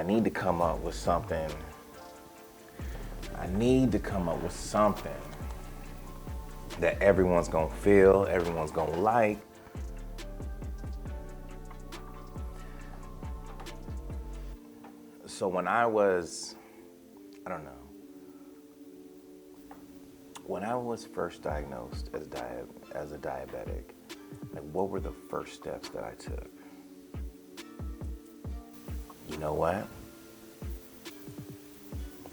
need to come up with something. I need to come up with something that everyone's gonna feel, everyone's gonna like. So when I was, I don't know, when I was first diagnosed as a diabetic, like what were the first steps that I took? You know what?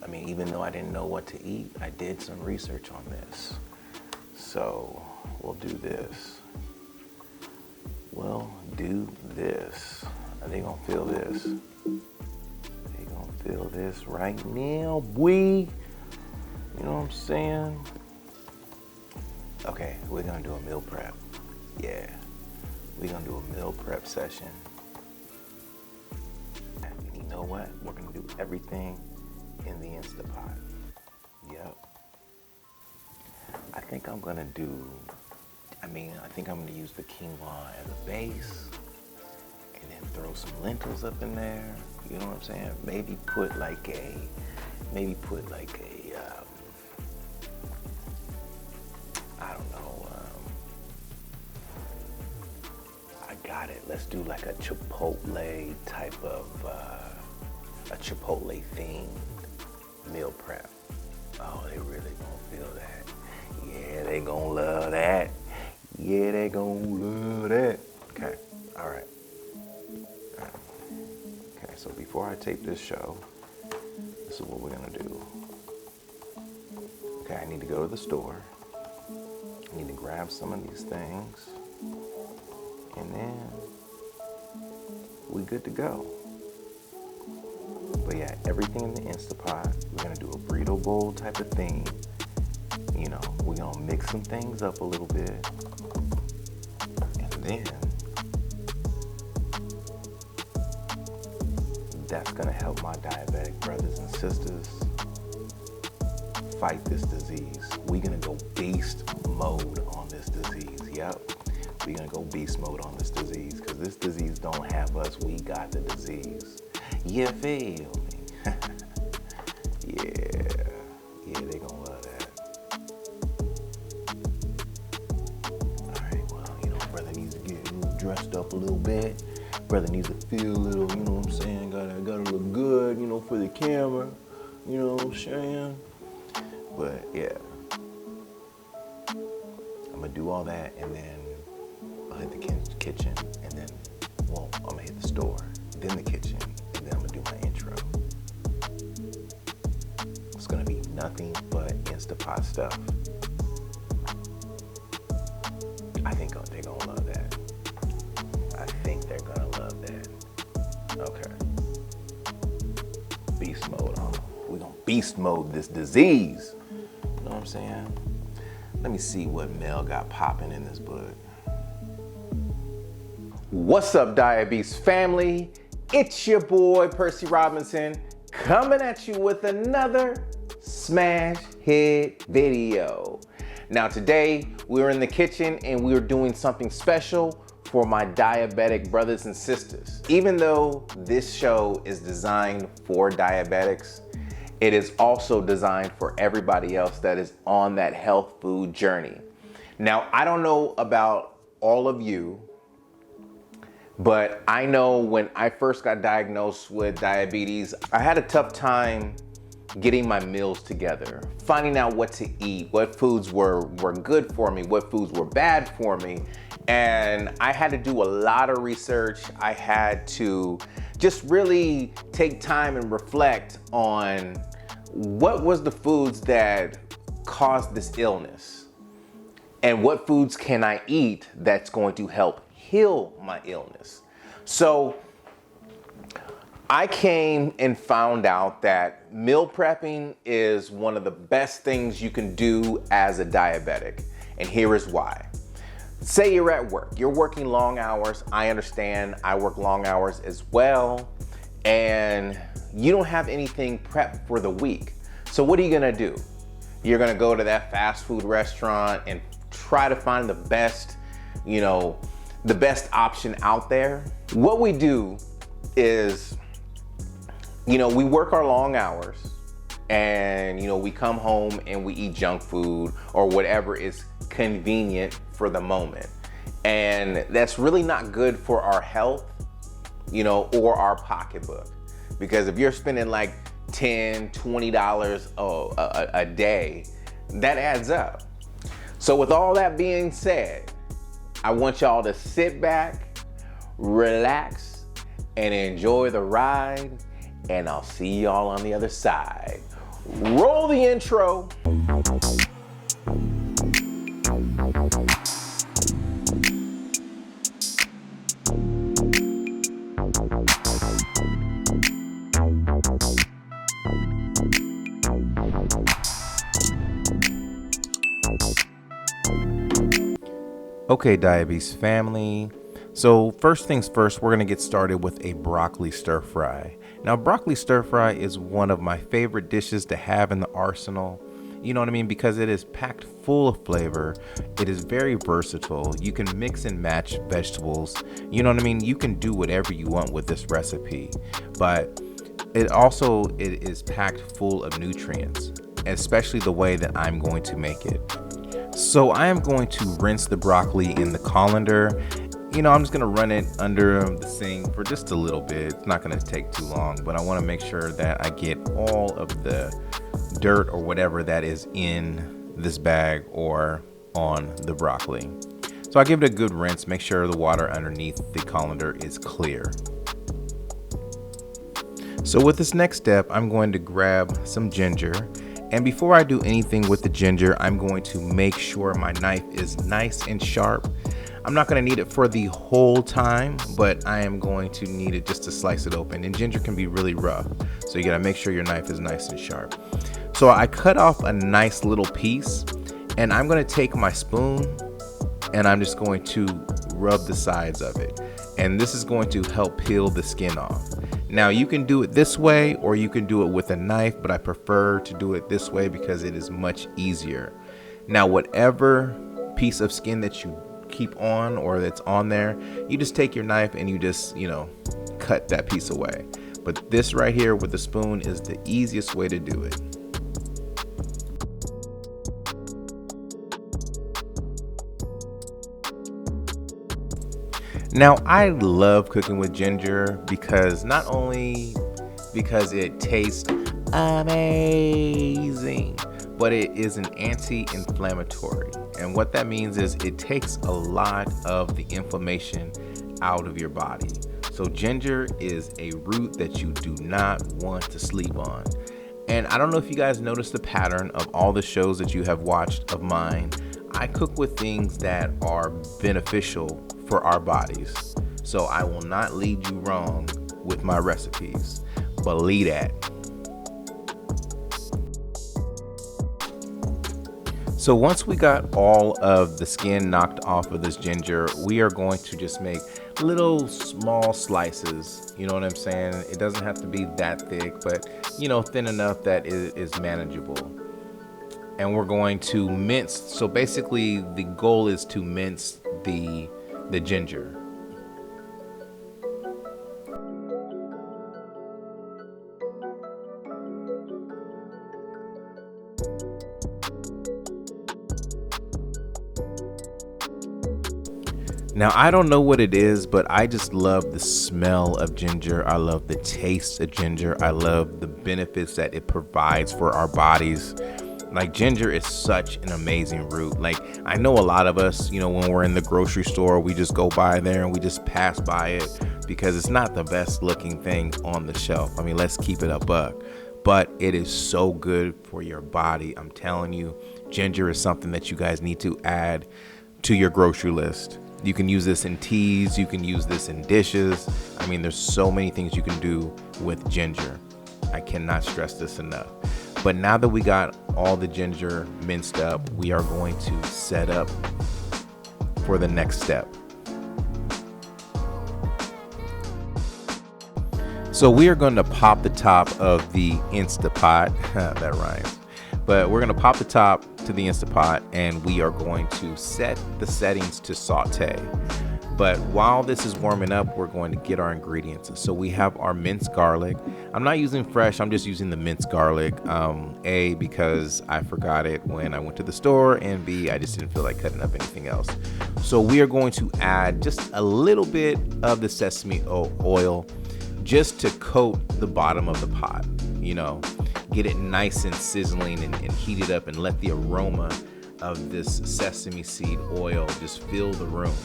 I mean, even though I didn't know what to eat, I did some research on this. So we'll do this. We'll do this. Are they gonna feel this? They gonna feel this right now, boy. You know what I'm saying? Okay, we're gonna do a meal prep. Yeah, we're gonna do a meal prep session. And you know what? We're gonna do everything in the Instapot. Yep. I think I'm gonna use the quinoa as a base and then throw some lentils up in there. You know what I'm saying? Maybe put like a I don't know, I got it. Let's do like a Chipotle type of, a Chipotle themed meal prep. Oh, they really gonna feel that. Yeah, they gonna love that. Yeah, they gonna love that. Okay, all right. Okay, so before I tape this show, this is what we're gonna do. Okay, I need to go to the store. I need to grab some of these things. And then we good to go. But yeah, everything in the Instapot. We're gonna do a burrito bowl type of thing. You know, we're gonna mix some things up a little bit. And then that's gonna help my diabetic brothers and sisters fight this disease. We're gonna go beast mode on this disease. Yep. We're gonna go beast mode on this disease because this disease don't have us, we got the disease. You feel me? Yeah, they gonna love that. All right, well, you know, brother needs to get dressed up a little bit. Brother needs to feel a little, you know what I'm saying? Gotta look good, you know, for the camera. You know what I'm saying? But yeah, I'm gonna do all that and then I'll hit the kitchen and then, well, I'm gonna hit the store, then the kitchen, and then I'm gonna do my intro. It's gonna be nothing but Instapot stuff. I think they're gonna love that. I think they're gonna love that. Okay. Beast mode on. We're gonna beast mode this disease. You know what I'm saying? Let me see what Mel got popping in this book. What's up, DiaBEAST family? It's your boy, Percy Robinson, coming at you with another smash hit video. Now today, we're in the kitchen and we're doing something special for my diabetic brothers and sisters. Even though this show is designed for diabetics, it is also designed for everybody else that is on that health food journey. Now, I don't know about all of you, but I know when I first got diagnosed with diabetes, I had a tough time getting my meals together, finding out what to eat, what foods were good for me, what foods were bad for me. And I had to do a lot of research. I had to just really take time and reflect on what was the foods that caused this illness and what foods can I eat that's going to help heal my illness. So I came and found out that meal prepping is one of the best things you can do as a diabetic. And here is why. Say you're at work, you're working long hours. I understand, I work long hours as well. And you don't have anything prepped for the week. So what are you gonna do? You're gonna go to that fast food restaurant and try to find the best, the best option out there. What we do is You know, we work our long hours and, you know, we come home and we eat junk food or whatever is convenient for the moment. And that's really not good for our health, you know, or our pocketbook. Because if you're spending like $10, $20 a day, that adds up. So with all that being said, I want y'all to sit back, relax, and enjoy the ride. And I'll see y'all on the other side. Roll the intro. Okay, DiaBEAST family. So first things first, we're gonna get started with a broccoli stir fry. Now, broccoli stir fry is one of my favorite dishes to have in the arsenal. You know what I mean? Because it is packed full of flavor. It is very versatile. You can mix and match vegetables. You know what I mean? You can do whatever you want with this recipe. But it is packed full of nutrients, especially the way that I'm going to make it. So I am going to rinse the broccoli in the colander. You know, I'm just gonna run it under the sink for just a little bit. It's not gonna take too long, but I wanna make sure that I get all of the dirt or whatever that is in this bag or on the broccoli. So I give it a good rinse, make sure the water underneath the colander is clear. So with this next step, I'm going to grab some ginger. And before I do anything with the ginger, I'm going to make sure my knife is nice and sharp. I'm not going to need it for the whole time, but I am going to need it just to slice it open. And ginger can be really rough, so you got to make sure your knife is nice and sharp. So I cut off a nice little piece, and I'm going to take my spoon and I'm just going to rub the sides of it. And this is going to help peel the skin off. Now you can do it this way or you can do it with a knife, but I prefer to do it this way because it is much easier. Now whatever piece of skin that you keep on or that's on there, you just take your knife and you just, you know, cut that piece away. But this right here with the spoon is the easiest way to do it. Now, I love cooking with ginger because not only because it tastes amazing, but it is an anti-inflammatory. And what that means is it takes a lot of the inflammation out of your body. So ginger is a root that you do not want to sleep on. And I don't know if you guys noticed the pattern of all the shows that you have watched of mine. I cook with things that are beneficial for our bodies. So I will not lead you wrong with my recipes. Believe that. So once we got all of the skin knocked off of this ginger, we are going to just make little small slices. You know what I'm saying? It doesn't have to be that thick, but you know, thin enough that it is manageable. And we're going to mince. So basically the goal is to mince the ginger. Now, I don't know what it is, but I just love the smell of ginger. I love the taste of ginger. I love the benefits that it provides for our bodies. Like, ginger is such an amazing root. Like, I know a lot of us, you know, when we're in the grocery store, we just go by there and we just pass by it because it's not the best looking thing on the shelf. I mean, let's keep it a buck. But it is so good for your body. I'm telling you, ginger is something that you guys need to add to your grocery list. You can use this in teas, you can use this in dishes. I mean, there's so many things you can do with ginger. I cannot stress this enough. But now that we got all the ginger minced up, we are going to set up for the next step. So we are going to pop the top of the Insta pot. That rhymes. But we're going to pop the top to the Insta pot and we are going to set the settings to saute. But while this is warming up, we're going to get our ingredients. So we have our minced garlic. I'm not using fresh, I'm just using the minced garlic. A, because I forgot it when I went to the store, and B, I just didn't feel like cutting up anything else. So we are going to add just a little bit of the sesame oil just to coat the bottom of the pot, get it nice and sizzling and heat it up and let the aroma of this sesame seed oil just fill the room.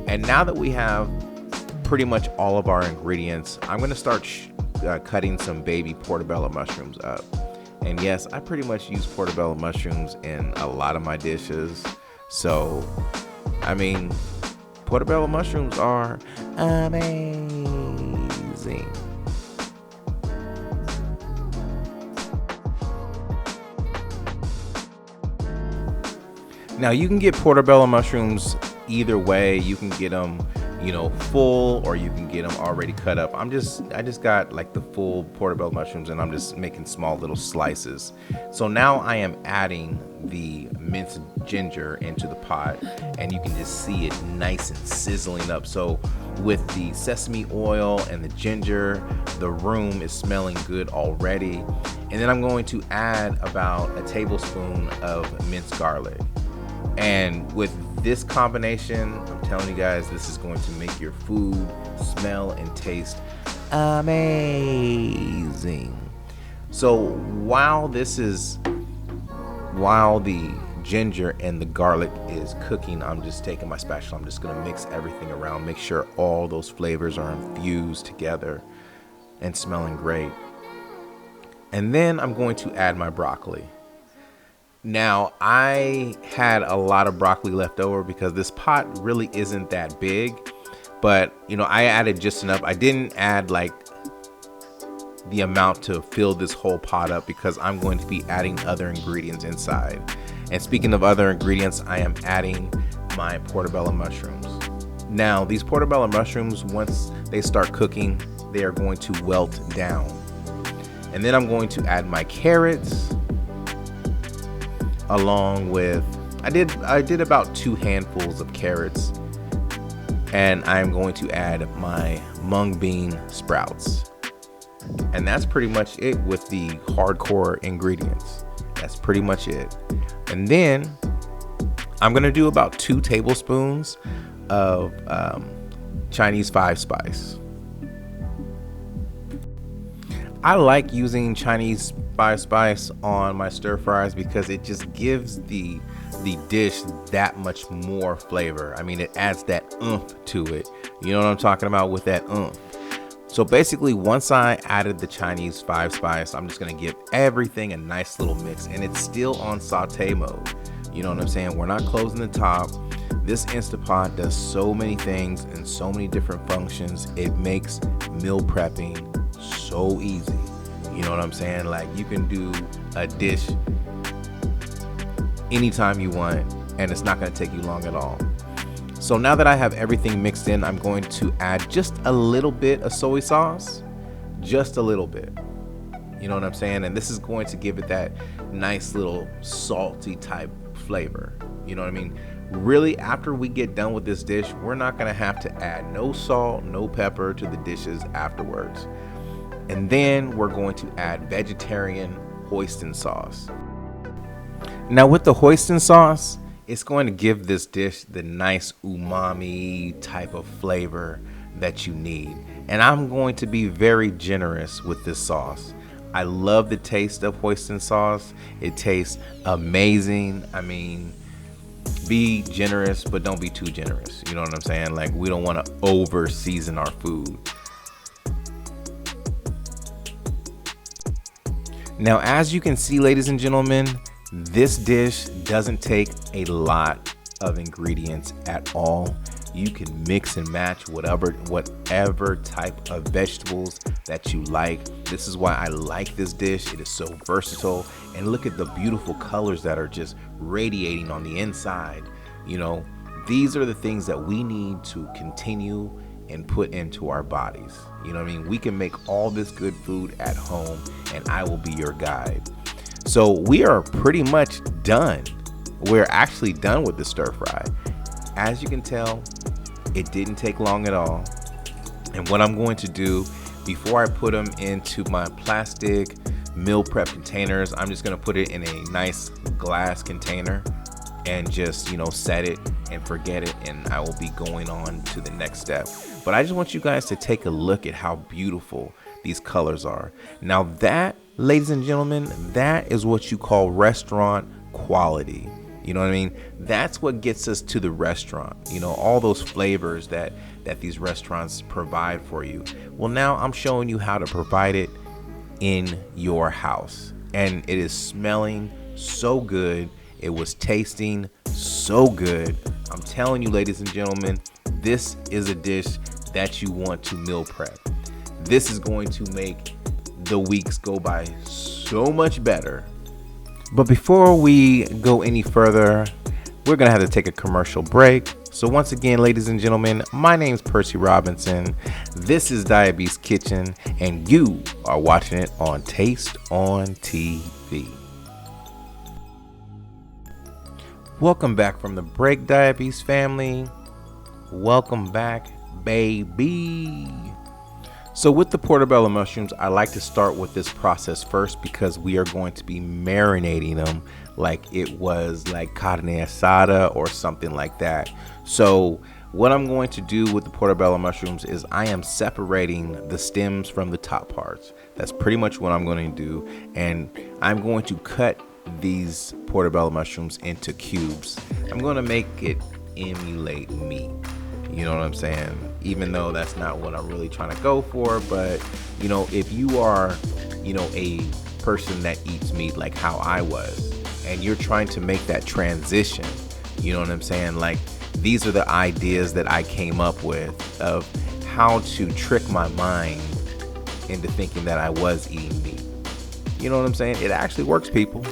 And now that we have pretty much all of our ingredients, I'm going to start cutting some baby portobello mushrooms up. And yes, I pretty much use portobello mushrooms in a lot of my dishes. So, I mean, portobello mushrooms are amazing. Now you can get portobello mushrooms either way. You can get them, full, or you can get them already cut up. I just got like the full portobello mushrooms, and I'm just making small little slices. So now I am adding the minced ginger into the pot, and you can just see it nice and sizzling up. So with the sesame oil and the ginger, the room is smelling good already. And then I'm going to add about a tablespoon of minced garlic. And with this combination, I'm telling you guys, this is going to make your food smell and taste amazing. So while the ginger and the garlic is cooking, I'm just taking my spatula. I'm just going to mix everything around, make sure all those flavors are infused together and smelling great. And then I'm going to add my broccoli. Now, I had a lot of broccoli left over because this pot really isn't that big, but I added just enough. I didn't add like the amount to fill this whole pot up because I'm going to be adding other ingredients inside. And speaking of other ingredients, I am adding my portobello mushrooms. Now, these portobello mushrooms, once they start cooking, they are going to wilt down. And then I'm going to add my carrots, along with, I did about 2 handfuls of carrots, and I'm going to add my mung bean sprouts. And that's pretty much it with the hardcore ingredients. That's pretty much it. And then I'm gonna do about 2 tablespoons of Chinese 5-spice. I like using Chinese 5-spice on my stir fries because it just gives the dish that much more flavor. I mean, it adds that oomph to it. You know what I'm talking about with that oomph. So basically, once I added the Chinese 5-spice, I'm just gonna give everything a nice little mix, and it's still on saute mode. You know what I'm saying? We're not closing the top. This Instapot does so many things and so many different functions. It makes meal prepping so easy. You know what I'm saying? Like, you can do a dish anytime you want, and it's not going to take you long at all. So now that I have everything mixed in, I'm going to add just a little bit of soy sauce, just a little bit. You know what I'm saying? And this is going to give it that nice little salty type flavor. You know what I mean? Really, after we get done with this dish, we're not going to have to add no salt, no pepper to the dishes afterwards. And then we're going to add vegetarian hoisin sauce. Now with the hoisin sauce, it's going to give this dish the nice umami type of flavor that you need. And I'm going to be very generous with this sauce. I love the taste of hoisin sauce. It tastes amazing. I mean, be generous, but don't be too generous. You know what I'm saying? Like, we don't want to over season our food. Now, as you can see, ladies and gentlemen, this dish doesn't take a lot of ingredients at all. You can mix and match whatever type of vegetables that you like. This is why I like this dish. It is so versatile. And look at the beautiful colors that are just radiating on the inside. You know, these are the things that we need to continue and put into our bodies. You know what I mean? We can make all this good food at home, and I will be your guide. So we are pretty much done. We're actually done with the stir fry. As you can tell, It didn't take long at all. And what I'm going to do before I put them into my plastic meal prep containers, I'm just going to put it in a nice glass container and just, set it and forget it. And I will be going on to the next step. But I just want you guys to take a look at how beautiful these colors are. Now that, ladies and gentlemen, that is what you call restaurant quality. You know what I mean? That's what gets us to the restaurant. All those flavors that these restaurants provide for you. Well, now I'm showing you how to provide it in your house. And it is smelling so good. It was tasting so good. I'm telling you, ladies and gentlemen, this is a dish that you want to meal prep. This is going to make the weeks go by so much better. But before we go any further, we're going to have to take a commercial break. So once again, ladies and gentlemen, my name is Percy Robinson. This is DiaBEAST Kitchen, and you are watching it on Taste on TV. Welcome back from the break, DiaBEAST family. Welcome back, baby. So with the portobello mushrooms, I like to start with this process first because we are going to be marinating them like it was like carne asada or something like that. So what I'm going to do with the portobello mushrooms is I am separating the stems from the top parts. That's pretty much what I'm going to do. And I'm going to cut these portobello mushrooms into cubes. I'm going to make it emulate meat. You know what I'm saying? Even though that's not what I'm really trying to go for. But, if you are, a person that eats meat like how I was, and you're trying to make that transition, you know what I'm saying? Like, these are the ideas that I came up with of how to trick my mind into thinking that I was eating meat. You know what I'm saying? It actually works, people.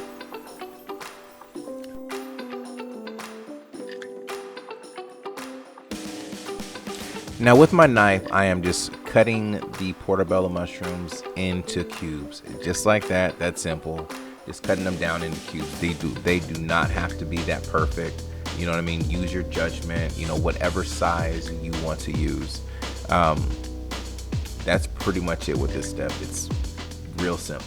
Now with my knife, I am just cutting the portobello mushrooms into cubes. Just like that, that's simple. Just cutting them down into cubes. They do not have to be that perfect. You know what I mean? Use your judgment, whatever size you want to use. That's pretty much it with this step. It's real simple.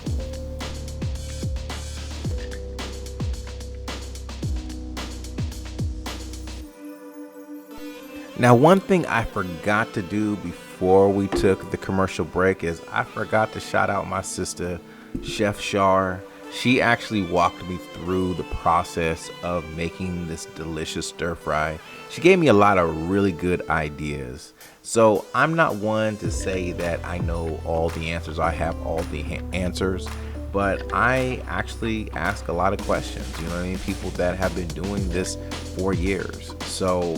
Now, one thing I forgot to do before we took the commercial break is I forgot to shout out my sister, Chef Shar. She actually walked me through the process of making this delicious stir fry. She gave me a lot of really good ideas. So I'm not one to say that I know all the answers. I have all the answers, but I actually ask a lot of questions. You know what I mean? People that have been doing this for years. So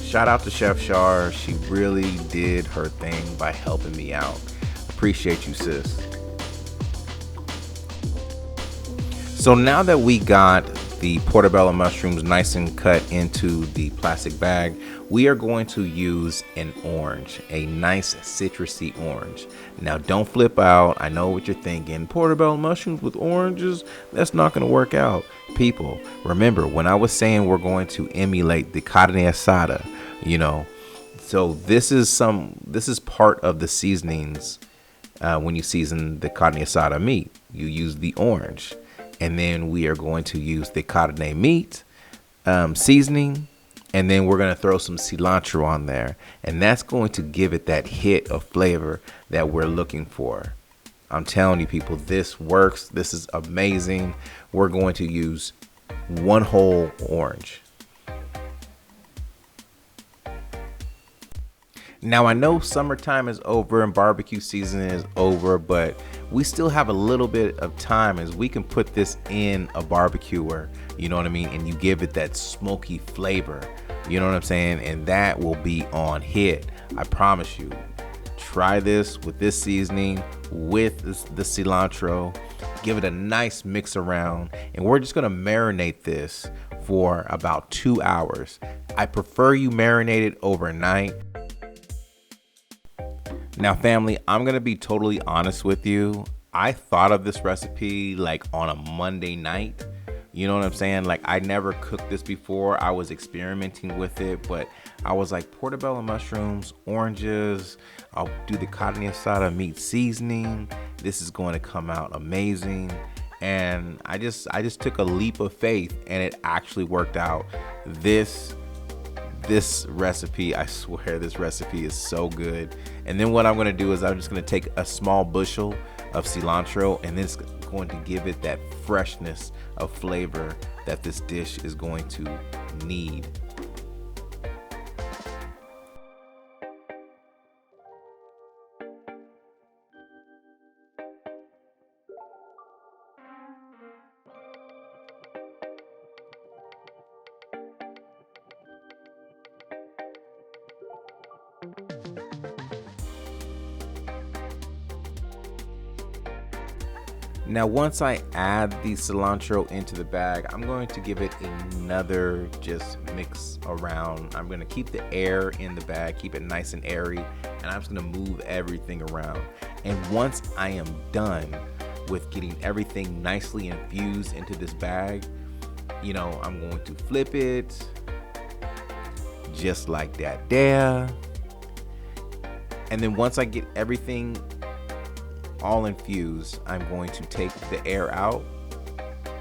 shout out to Chef Shar. She really did her thing by helping me out. Appreciate you, sis. So now that we got the portobello mushrooms nice and cut into the plastic bag, we are going to use an orange, a nice citrusy orange. Now don't flip out. I know what you're thinking. Portobello mushrooms with oranges? That's not going to work out. People, remember when I was saying we're going to emulate the carne asada, so this is part of the seasonings. When you season the carne asada meat, you use the orange. And then we are going to use the carne meat seasoning. And then we're going to throw some cilantro on there. And that's going to give it that hit of flavor that we're looking for. I'm telling you, people, this works. This is amazing. We're going to use one whole orange. Now, I know summertime is over and barbecue season is over, but we still have a little bit of time as we can put this in a barbecuer, you know what I mean? And you give it that smoky flavor, you know what I'm saying? And that will be on hit. I promise you. Try this with this seasoning, with the cilantro. Give it a nice mix around. And we're just going to marinate this for about 2 hours. I prefer you marinate it overnight. Now, family, I'm going to be totally honest with you. I thought of this recipe like on a Monday night. You know what I'm saying? Like, I never cooked this before. I was experimenting with it, but I was like, portobello mushrooms, oranges, I'll do the carne asada meat seasoning. This is going to come out amazing. And I just took a leap of faith, and it actually worked out. This recipe, I swear this recipe is so good. And then what I'm going to do is I'm just going to take a small bushel of cilantro, and it's going to give it that freshness of flavor that this dish is going to need. Now, once I add the cilantro into the bag, I'm going to give it another just mix around. I'm going to keep the air in the bag, keep it nice and airy, and I'm just going to move everything around. And once I am done with getting everything nicely infused into this bag, you know, I'm going to flip it just like that there. And then once I get everything all infused, I'm going to take the air out,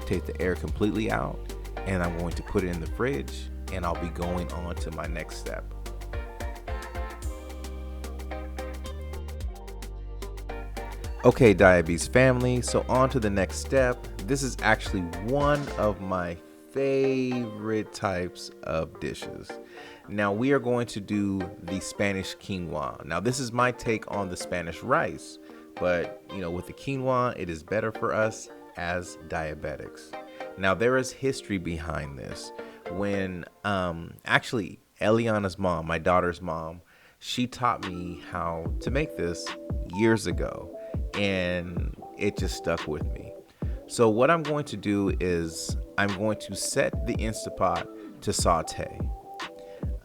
take the air completely out, and I'm going to put it in the fridge, and I'll be going on to my next step. Okay, DiaBEAST family, so on to the next step. This is actually one of my favorite types of dishes. Now we are going to do the Spanish quinoa. Now this is my take on the Spanish rice, but you know, with the quinoa, it is better for us as diabetics. Now there is history behind this. When actually Eliana's mom, my daughter's mom, she taught me how to make this years ago, and it just stuck with me. So what I'm going to do is I'm going to set the Instapot to saute.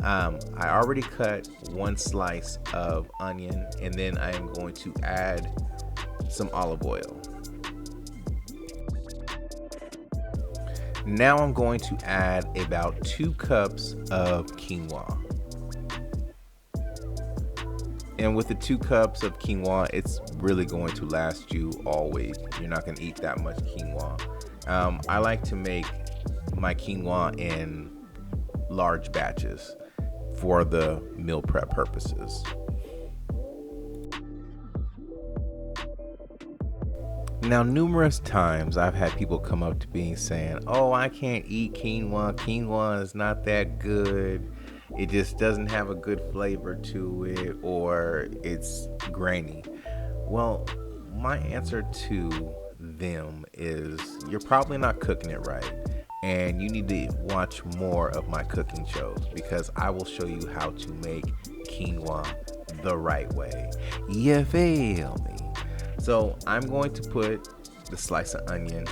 I already cut one slice of onion, and then I am going to add some olive oil. Now I'm going to add about 2 cups of quinoa. And with the 2 cups of quinoa, it's really going to last you all week. You're not going to eat that much quinoa. I like to make my quinoa in large batches for the meal prep purposes. Now, numerous times I've had people come up to me saying, oh, I can't eat quinoa. Quinoa is not that good. It just doesn't have a good flavor to it, or it's grainy. Well, my answer to them is you're probably not cooking it right, and you need to watch more of my cooking shows, because I will show you how to make quinoa the right way. You feel me? So I'm going to put the slice of onion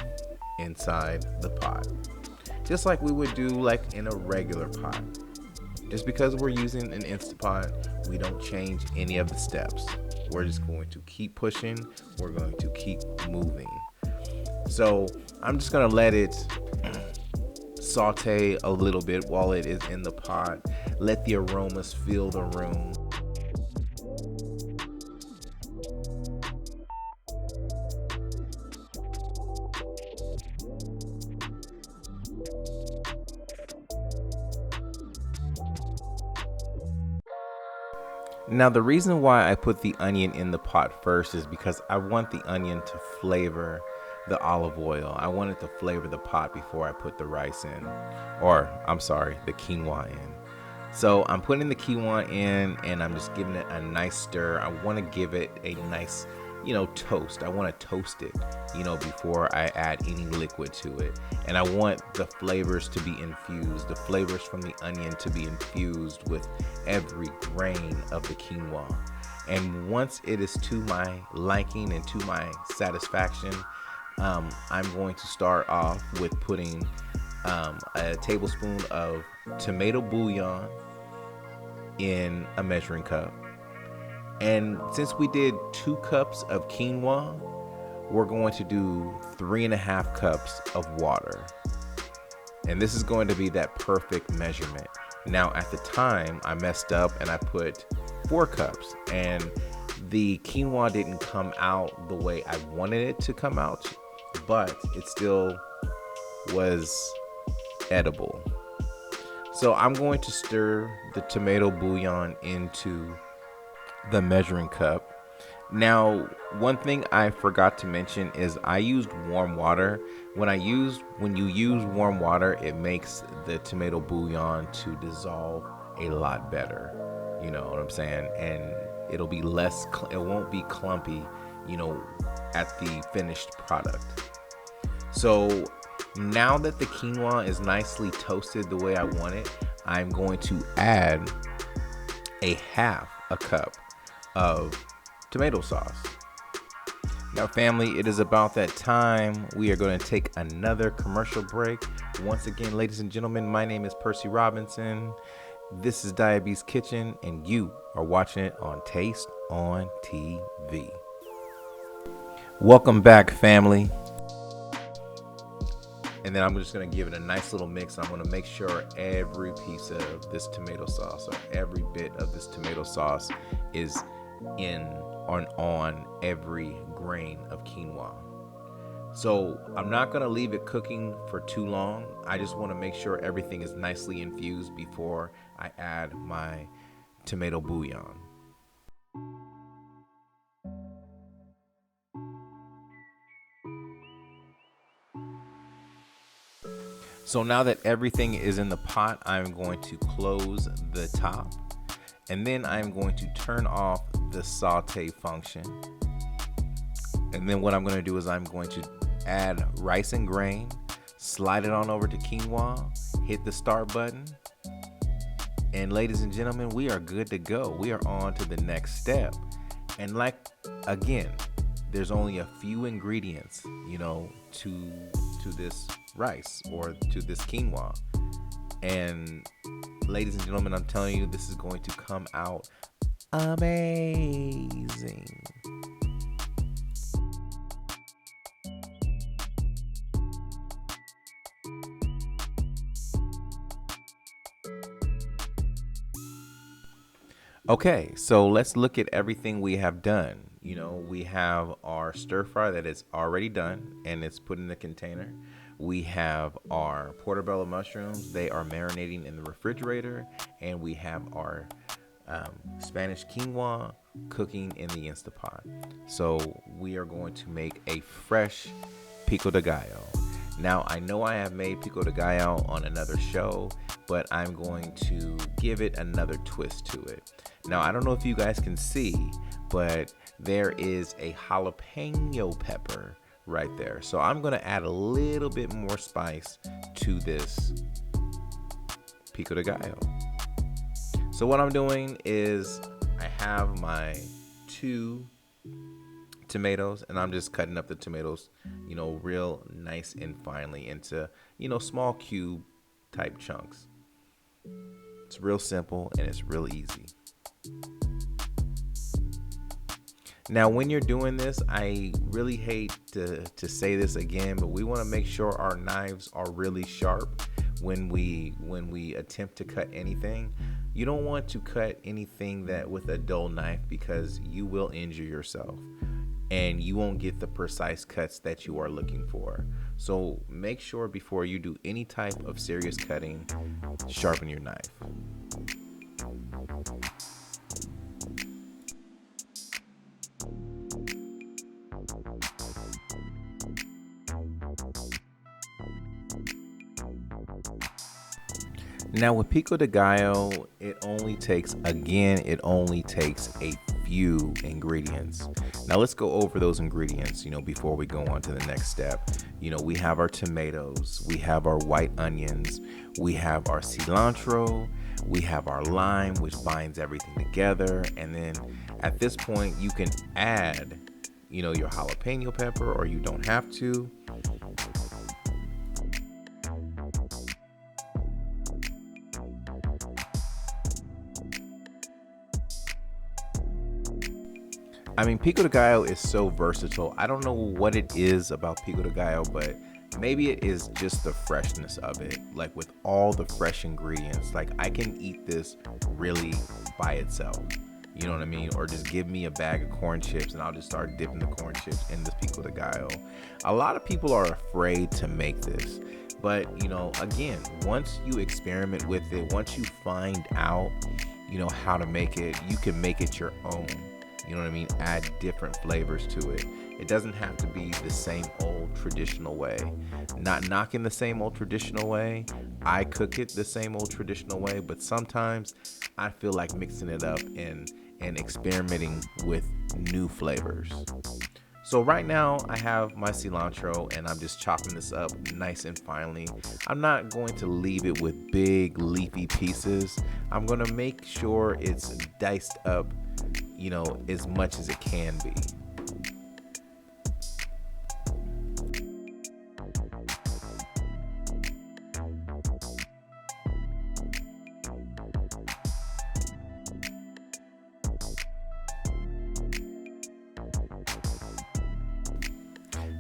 inside the pot, just like we would do like in a regular pot. Just because we're using an Instapot, we don't change any of the steps. We're just going to keep pushing. We're going to keep moving. So I'm just going to let it saute a little bit while it is in the pot. Let the aromas fill the room. Now, the reason why I put the onion in the pot first is because I want the onion to flavor the olive oil. I want it to flavor the pot before I put the rice in, or I'm sorry, the quinoa in. So I'm putting the quinoa in, and I'm just giving it a nice stir. I want to give it a nice, toast. I want to toast it, before I add any liquid to it. And I want the flavors to be infused, the flavors from the onion to be infused with every grain of the quinoa. And once it is to my liking and to my satisfaction, I'm going to start off with putting a tablespoon of tomato bouillon in a measuring cup. And since we did 2 cups of quinoa, we're going to do 3.5 cups of water. And this is going to be that perfect measurement. Now at the time I messed up and I put 4 cups, and the quinoa didn't come out the way I wanted it to come out, but it still was edible. So I'm going to stir the tomato bouillon into the measuring cup. Now, one thing I forgot to mention is I used warm water. When you use warm water, it makes the tomato bouillon to dissolve a lot better. You know what I'm saying? And it'll be it won't be clumpy, at the finished product. So now that the quinoa is nicely toasted the way I want it, I'm going to add a half a cup of tomato sauce. Now family, it is about that time. We are going to take another commercial break. Once again, ladies and gentlemen, my name is Percy Robinson. This is DiaBEAST Kitchen, and you are watching it on Taste on TV. Welcome back, family. And then I'm just going to give it a nice little mix. I'm going to make sure every piece of this tomato sauce, or every bit of this tomato sauce, is on every grain of quinoa. So I'm not going to leave it cooking for too long. I just want to make sure everything is nicely infused before I add my tomato bouillon. So now that everything is in the pot, I'm going to close the top, and then I'm going to turn off the saute function. And then what I'm going to do is I'm going to add rice and grain, slide it on over to quinoa, hit the start button, and ladies and gentlemen, we are good to go. We are on to the next step. And again, there's only a few ingredients, to this rice or to this quinoa. And ladies and gentlemen, I'm telling you, this is going to come out amazing. Okay, so let's look at everything we have done. We have our stir fry that is already done and it's put in the container. We have our portobello mushrooms. They are marinating in the refrigerator. And we have our Spanish quinoa cooking in the Instapot. So we are going to make a fresh pico de gallo. Now, I know I have made pico de gallo on another show, but I'm going to give it another twist to it. Now, I don't know if you guys can see, but there is a jalapeno pepper right there. So I'm going to add a little bit more spice to this pico de gallo. So what I'm doing is I have my 2 tomatoes, and I'm just cutting up the tomatoes, real nice and finely into, small cube type chunks. It's real simple and it's real easy. Now, when you're doing this, I really hate to say this again, but we want to make sure our knives are really sharp when we attempt to cut anything. You don't want to cut anything with a dull knife, because you will injure yourself and you won't get the precise cuts that you are looking for. So make sure before you do any type of serious cutting, sharpen your knife. Now with pico de gallo, it only takes a few ingredients. Now let's go over those ingredients, before we go on to the next step. We have our tomatoes, we have our white onions, we have our cilantro, we have our lime, which binds everything together. And then at this point, you can add, your jalapeno pepper, or you don't have to. I mean, pico de gallo is so versatile. I don't know what it is about pico de gallo, but Maybe it is just the freshness of it, like with all the fresh ingredients. Like I can eat this really by itself. You know what I mean? Or just give me a bag of corn chips and I'll just start dipping the corn chips in this pico de gallo. A lot of people are afraid to make this. But, you know, again, once you experiment with it, once you find out, you know, how to make it, you can make it your own. You know what I mean? Add different flavors to it. It doesn't have to be the same old traditional way. Not knocking the same old traditional way. I cook it the same old traditional way, but sometimes I feel like mixing it up and experimenting with new flavors. So right now I have my cilantro and I'm just chopping this up nice and finely. I'm not going to leave it with big leafy pieces. I'm going to make sure it's diced up, you know, as much as it can be.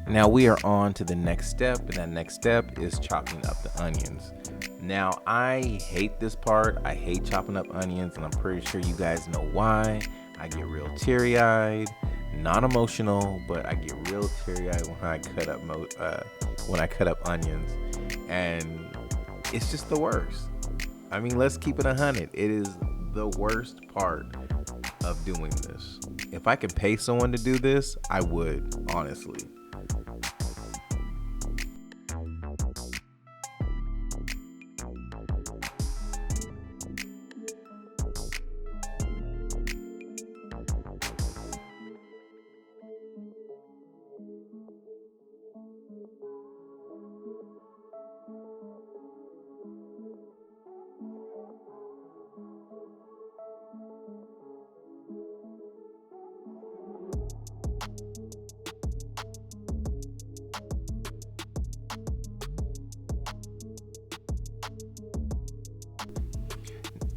Now we are on to the next step, and that next step is chopping up the onions. Now I hate this part. I hate chopping up onions, and I'm pretty sure you guys know why. I get real teary-eyed, not emotional, but I get real teary-eyed when I cut up onions, and it's just the worst. I mean, let's keep it 100. It is the worst part of doing this. If I could pay someone to do this, I would, honestly.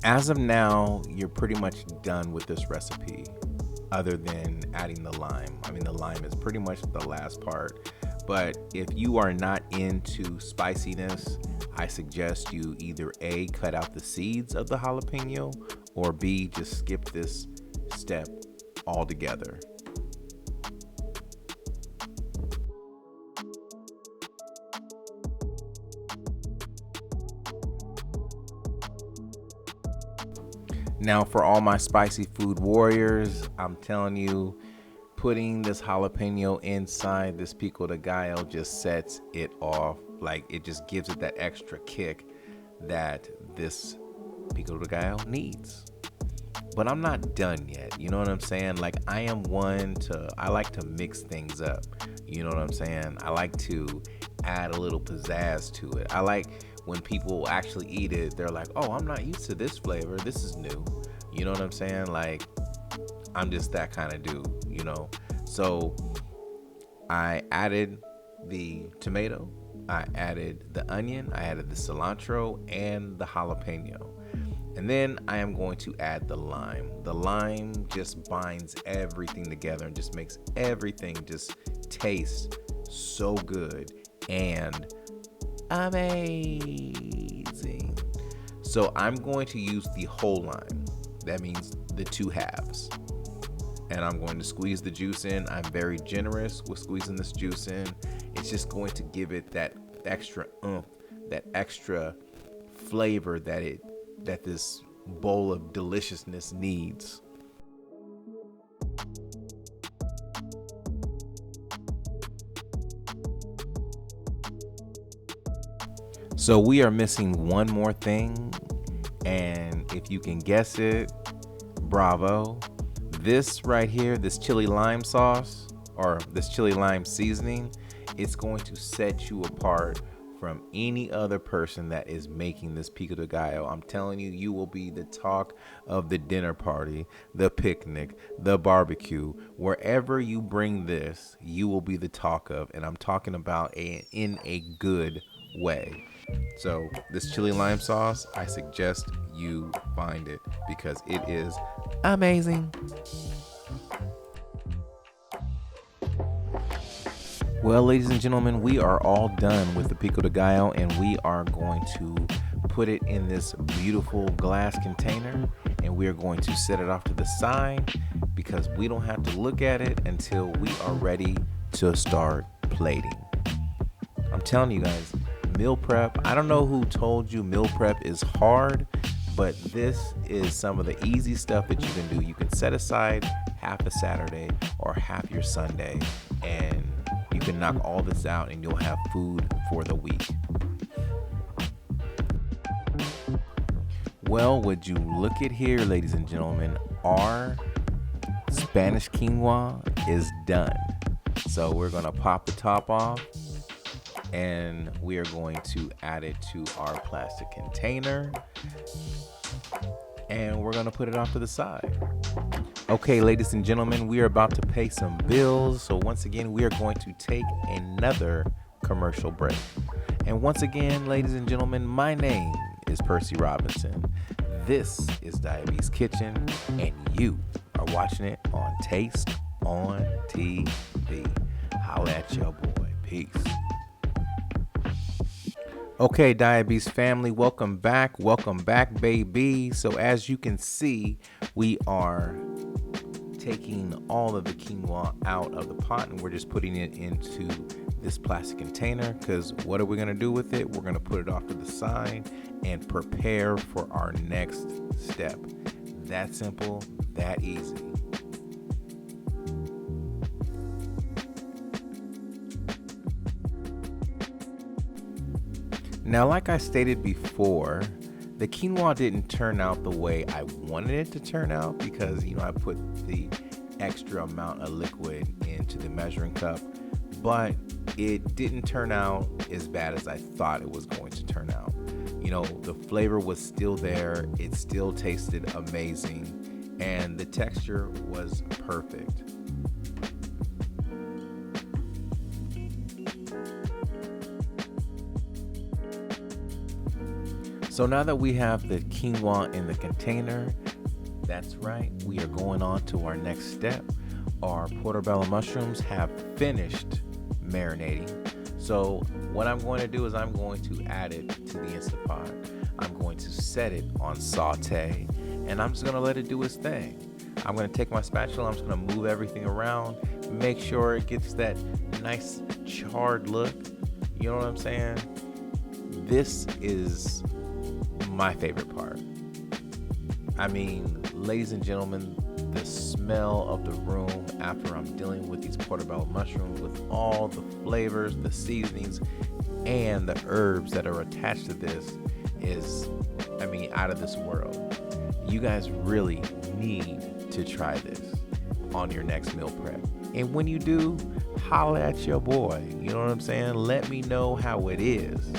As of now, you're pretty much done with this recipe, other than adding the lime. I mean, the lime is pretty much the last part. But if you are not into spiciness, I suggest you either A, cut out the seeds of the jalapeno, or B, just skip this step altogether. Now for all my spicy food warriors, I'm telling you, putting this jalapeno inside this pico de gallo just sets it off. Like, it just gives it that extra kick that this pico de gallo needs. But I'm not done yet. You know what I'm saying? Like, I like to mix things up. You know what I'm saying? I like to add a little pizzazz to it. I like when people actually eat it, they're like, oh, I'm not used to this flavor. This is new. You know what I'm saying? Like, I'm just that kind of dude, you know? So I added the tomato, I added the onion, I added the cilantro and the jalapeno. And then I am going to add the lime. The lime just binds everything together and just makes everything just taste so good and amazing. So I'm going to use the whole lime. That means the 2 halves. And I'm going to squeeze the juice in. I'm very generous with squeezing this juice in. It's just going to give it that extra oomph, that extra flavor that this bowl of deliciousness needs. So we are missing one more thing, and if you can guess it, bravo. This right here, this chili lime sauce, or this chili lime seasoning, it's going to set you apart from any other person that is making this pico de gallo. I'm telling you, you will be the talk of the dinner party, the picnic, the barbecue. Wherever you bring this, you will be the talk of, and I'm talking about in a good way. So this chili lime sauce, I suggest you find it because it is amazing. Well, ladies and gentlemen, we are all done with the pico de gallo, and we are going to put it in this beautiful glass container, and we are going to set it off to the side because we don't have to look at it until we are ready to start plating. I'm telling you guys, meal prep, I don't know who told you meal prep is hard, but this is some of the easy stuff that you can do. You can set aside half a Saturday or half your Sunday, and you can knock all this out and you'll have food for the week. Well, would you look at here, ladies and gentlemen, our Spanish quinoa is done. So we're gonna pop the top off and we are going to add it to our plastic container and we're gonna put it off to the side. Okay, ladies and gentlemen, we are about to pay some bills. So once again, we are going to take another commercial break. And once again, ladies and gentlemen, my name is Percy Robinson. This is DiaBEAST Kitchen, and you are watching it on Taste on TV. Holla at your boy. Peace. Okay, DiaBEAST family, welcome back. Welcome back, baby. So as you can see, we are taking all of the quinoa out of the pot and we're just putting it into this plastic container, because what are we going to do with it? We're going to put it off to the side and prepare for our next step. That simple, that easy. Now, like I stated before, the quinoa didn't turn out the way I wanted it to turn out because, I put the extra amount of liquid into the measuring cup, but it didn't turn out as bad as I thought it was going to turn out. The flavor was still there. It still tasted amazing, and the texture was perfect. So now that we have the quinoa in the container, that's right, we are going on to our next step. Our portobello mushrooms have finished marinating. So what I'm going to do is I'm going to add it to the Instant Pot. I'm going to set it on saute, and I'm just going to let it do its thing. I'm going to take my spatula, I'm just going to move everything around, make sure it gets that nice charred look. You know what I'm saying? This is my favorite part. I mean, ladies and gentlemen, the smell of the room after I'm dealing with these portobello mushrooms with all the flavors, the seasonings, and the herbs that are attached to this is, out of this world. You guys really need to try this on your next meal prep. And when you do, holla at your boy. You know what I'm saying? Let me know how it is.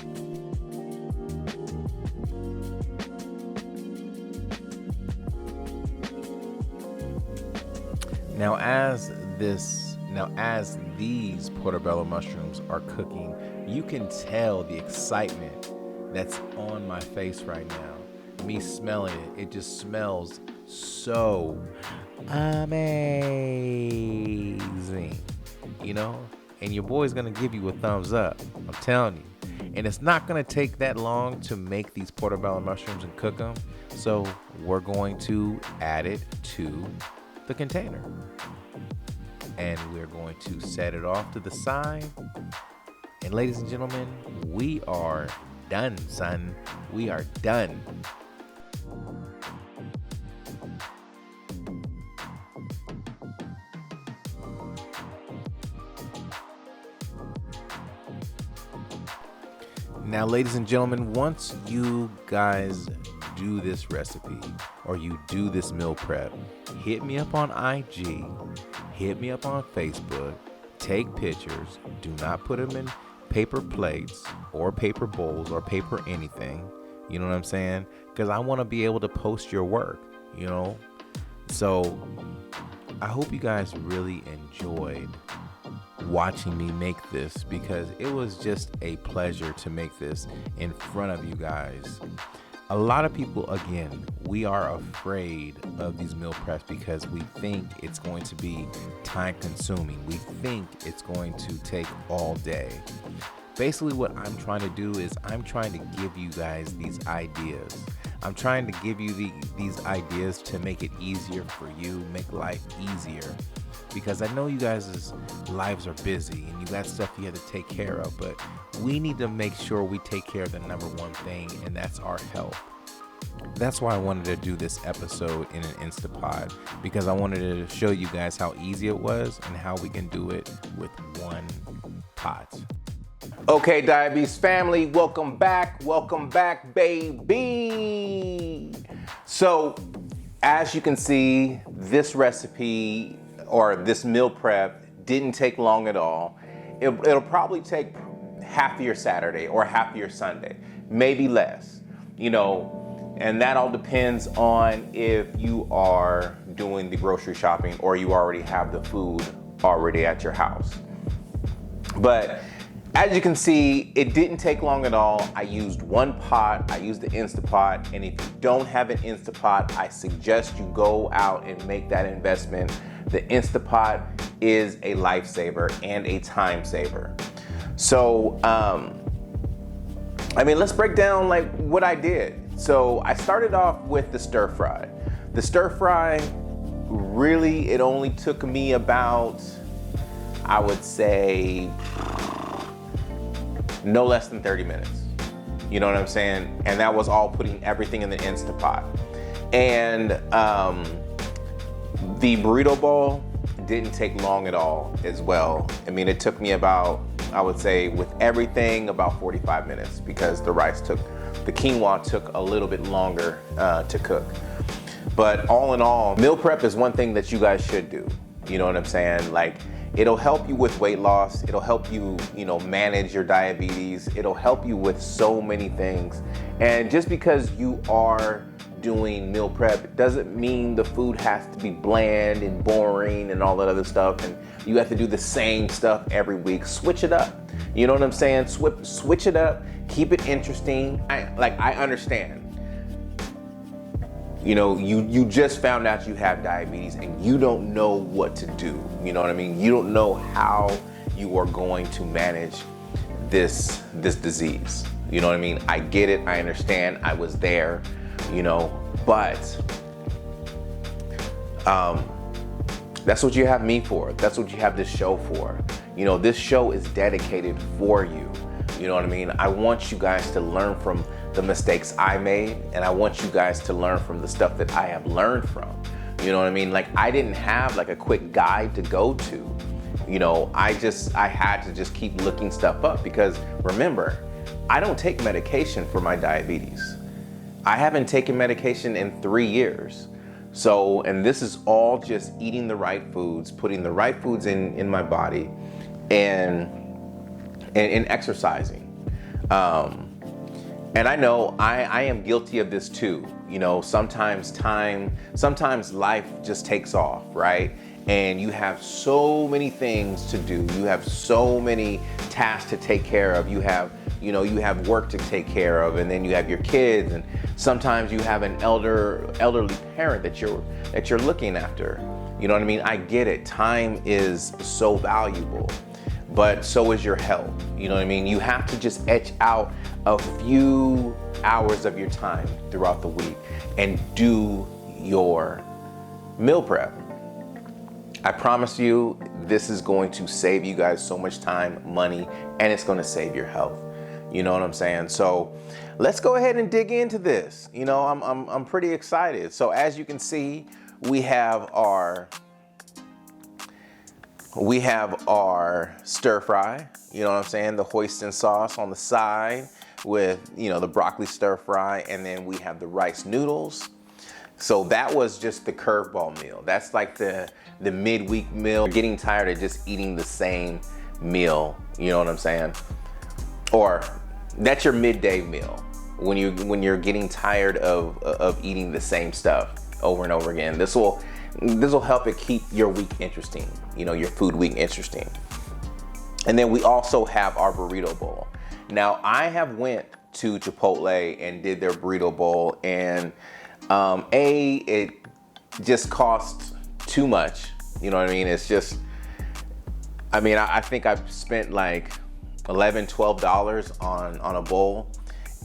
Now as these portobello mushrooms are cooking, you can tell the excitement that's on my face right now. Me smelling it, it just smells so amazing, and your boy's gonna give you a thumbs up, I'm telling you. And it's not gonna take that long to make these portobello mushrooms and cook them, so we're going to add it to the container. And we're going to set it off to the side. And ladies and gentlemen, we are done, son. We are done. Now, ladies and gentlemen, once you guys do this recipe or you do this meal prep, hit me up on IG, hit me up on Facebook, take pictures. Do not put them in paper plates or paper bowls or paper anything. You know what I'm saying? Because I want to be able to post your work, So I hope you guys really enjoyed watching me make this, because it was just a pleasure to make this in front of you guys. A lot of people, again, we are afraid of these meal preps because we think it's going to be time consuming. We think it's going to take all day. Basically what I'm trying to do is I'm trying to give you guys these ideas. I'm trying to give you these ideas to make it easier for you, make life easier. Because I know you guys' lives are busy and you got stuff you have to take care of, but we need to make sure we take care of the number one thing, and that's our health. That's why I wanted to do this episode in an Instapod, because I wanted to show you guys how easy it was and how we can do it with one pot. Okay, Diabetes family, welcome back, baby. So, as you can see, this recipe or this meal prep didn't take long at all. It'll probably take half of your Saturday or half of your Sunday, maybe less, and that all depends on if you are doing the grocery shopping or you already have the food already at your house. But as you can see, it didn't take long at all. I used one pot, I used the Instapot, and if you don't have an Instapot, I suggest you go out and make that investment. The Instapot is a lifesaver and a time saver. So, let's break down like what I did. So I started off with the stir fry. The stir fry, really, it only took me about, I would say, no less than 30 minutes. You know what I'm saying? And that was all putting everything in the Instapot. And the burrito bowl didn't take long at all as well. It took me about, I would say, with everything, about 45 minutes because the quinoa took a little bit longer to cook. But all in all, meal prep is one thing that you guys should do. You know what I'm saying? Like, it'll help you with weight loss. It'll help you, manage your diabetes. It'll help you with so many things. And just because you are doing meal prep doesn't mean the food has to be bland and boring and all that other stuff. And you have to do the same stuff every week. Switch it up. You know what I'm saying? Switch it up. Keep it interesting. I understand. You just found out you have diabetes and you don't know what to do. You know what I mean? You don't know how you are going to manage this disease. You know what I mean? I get it. I understand. I was there, but that's what you have me for. That's what you have this show for. This show is dedicated for you. You know what I mean? I want you guys to learn from the mistakes I made, and I want you guys to learn from the stuff that I have learned from. You know what I mean? Like, I didn't have like a quick guide to go to. I had to just keep looking stuff up because remember, I don't take medication for my diabetes. I haven't taken medication in 3 years. So, and this is all just eating the right foods, putting the right foods in my body, and exercising. And I know I am guilty of this too. Sometimes life just takes off, right? And you have so many things to do. You have so many tasks to take care of. You have work to take care of, and then you have your kids, and sometimes you have an elderly parent that you're looking after. You know what I mean? I get it. Time is so valuable, but so is your health. You know what I mean? You have to just etch out a few hours of your time throughout the week and do your meal prep. I promise you, this is going to save you guys so much time, money, and it's going to save your health. You know what I'm saying? So let's go ahead and dig into this. I'm pretty excited. So as you can see, we have our stir fry, you know what I'm saying? The hoisin sauce on the side with, the broccoli stir fry, and then we have the rice noodles. So that was just the curveball meal. That's like the midweek meal. You're getting tired of just eating the same meal, you know what I'm saying? Or that's your midday meal when you're getting tired of eating the same stuff over and over again. This will help it keep your week interesting, your food week interesting. And then we also have our burrito bowl. Now, I have went to Chipotle and did their burrito bowl, and It just costs too much. You know what I mean? It's just, I mean, I think I've spent like $11, $12 on a bowl,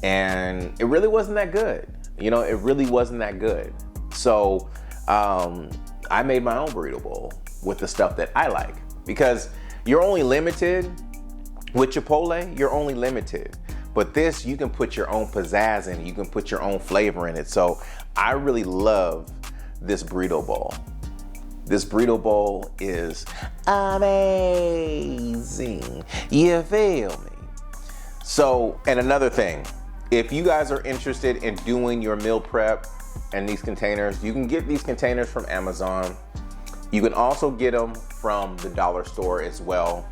and it really wasn't that good. You know, it really wasn't that good. So I made my own burrito bowl with the stuff that I like, because you're only limited with Chipotle, you're only limited. But this, you can put your own pizzazz in it, you can put your own flavor in it. So I really love this burrito bowl. This burrito bowl is amazing. You feel me? So, and another thing, if you guys are interested in doing your meal prep and these containers, you can get these containers from Amazon. You can also get them from the dollar store as well.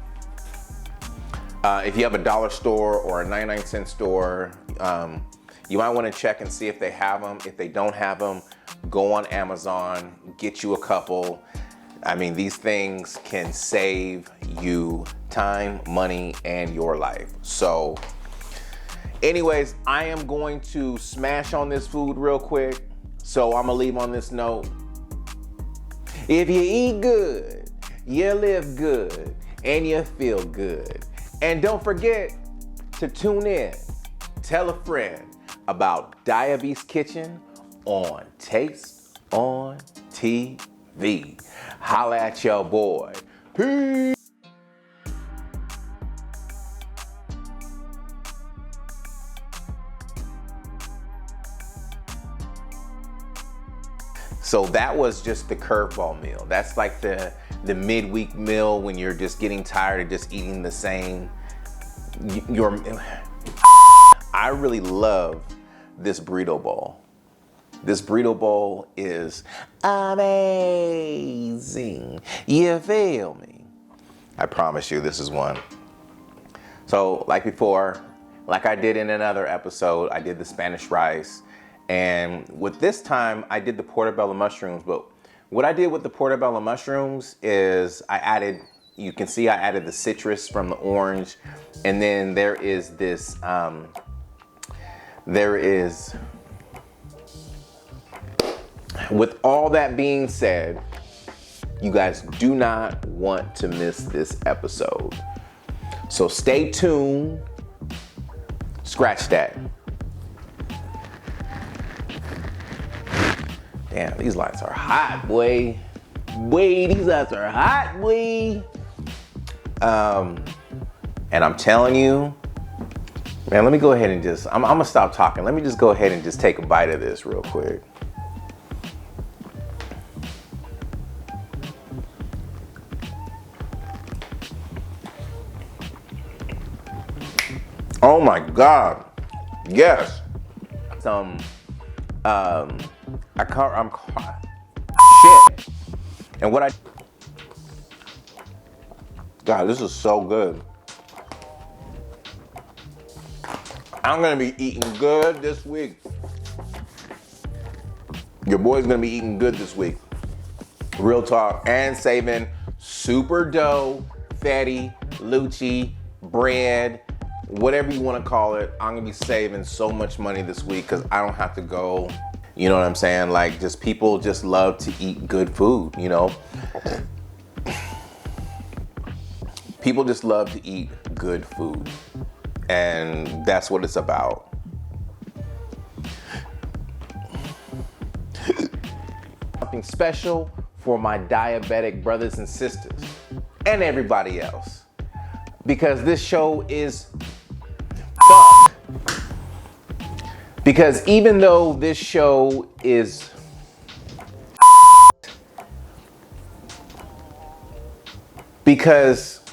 If you have a dollar store or a 99-cent store, you might want to check and see if they have them. If they don't have them, go on Amazon, get you a couple. I mean, these things can save you time, money, and your life. So anyways, I am going to smash on this food real quick. So I'm gonna leave on this note. If you eat good, you live good, and you feel good. And don't forget to tune in, tell a friend about DiaBEAST Kitchen on Taste on TV. Holla at your boy. Peace. So that was just the curveball meal. That's like the midweek meal when you're just getting tired of just eating the same. I really love this burrito bowl. This burrito bowl is amazing. You feel me? I promise you, this is one. So like before, like I did in another episode, I did the Spanish rice. And with this time, I did the portobello mushrooms. But what I did with the portobello mushrooms is I added, you can see I added the citrus from the orange. And then there is this, with all that being said, you guys do not want to miss this episode. So stay tuned. Scratch that. Damn, these lights are hot, boy. Boy, these lights are hot, boy. And I'm telling you, man, let me go ahead and just, I'm gonna stop talking. Let me just go ahead and just take a bite of this real quick. Oh my God, yes. I'm shit. And what God, this is so good. I'm gonna be eating good this week. Your boy's gonna be eating good this week. Real talk. And saving super dough, fatty, lucci, bread, whatever you want to call it. I'm gonna be saving so much money this week because I don't have to go. You know what I'm saying? Like, just people just love to eat good food, you know? People just love to eat good food. And that's what it's about. Something special for my diabetic brothers and sisters and everybody else. Because this show is fuck. Because even though this show is because,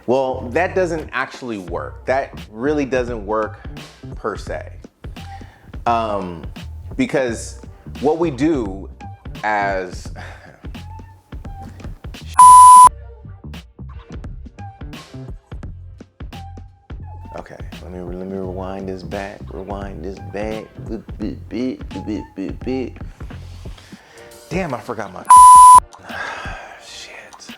well, that doesn't actually work. That really doesn't work per se. Because what we do as okay, let me rewind this back. Damn, I forgot my shit.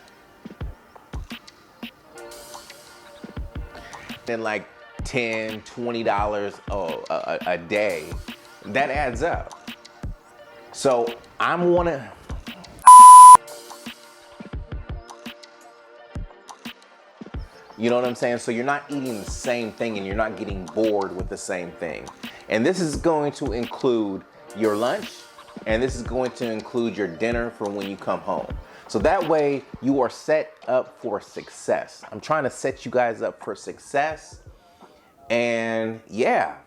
Then like $10, $20 a day that adds up. So I'm wanna, you know what I'm saying? So you're not eating the same thing and you're not getting bored with the same thing. And this is going to include your lunch, and this is going to include your dinner for when you come home. So that way you are set up for success. I'm trying to set you guys up for success. And yeah.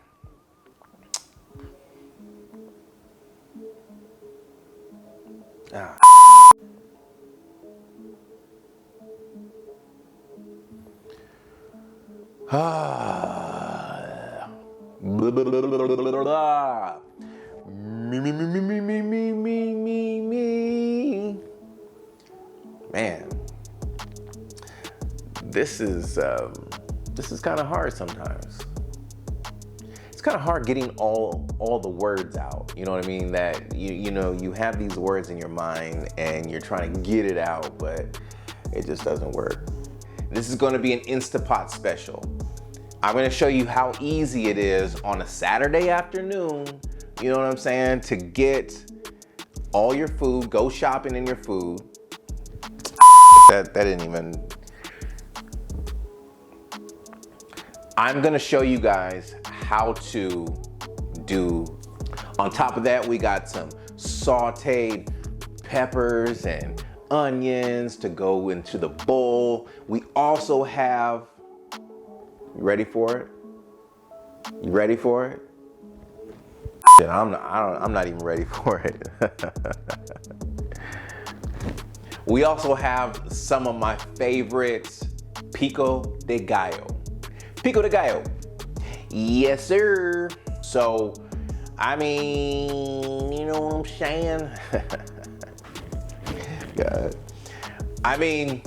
Me. Man, this is kind of hard sometimes. It's kind of hard getting all the words out. You know what I mean? That you know you have these words in your mind and you're trying to get it out, but it just doesn't work. This is going to be an Instapot special. I'm going to show you how easy it is on a Saturday afternoon, you know what I'm saying, to get all your food, go shopping in your food. That didn't even. I'm going to show you guys how to do. On top of that, we got some sauteed peppers and onions to go into the bowl. We also have, you ready for it? You ready for it? I'm not even ready for it. We also have some of my favorites, pico de gallo. Pico de gallo. Yes, sir. So, I mean, you know what I'm saying? God. I mean,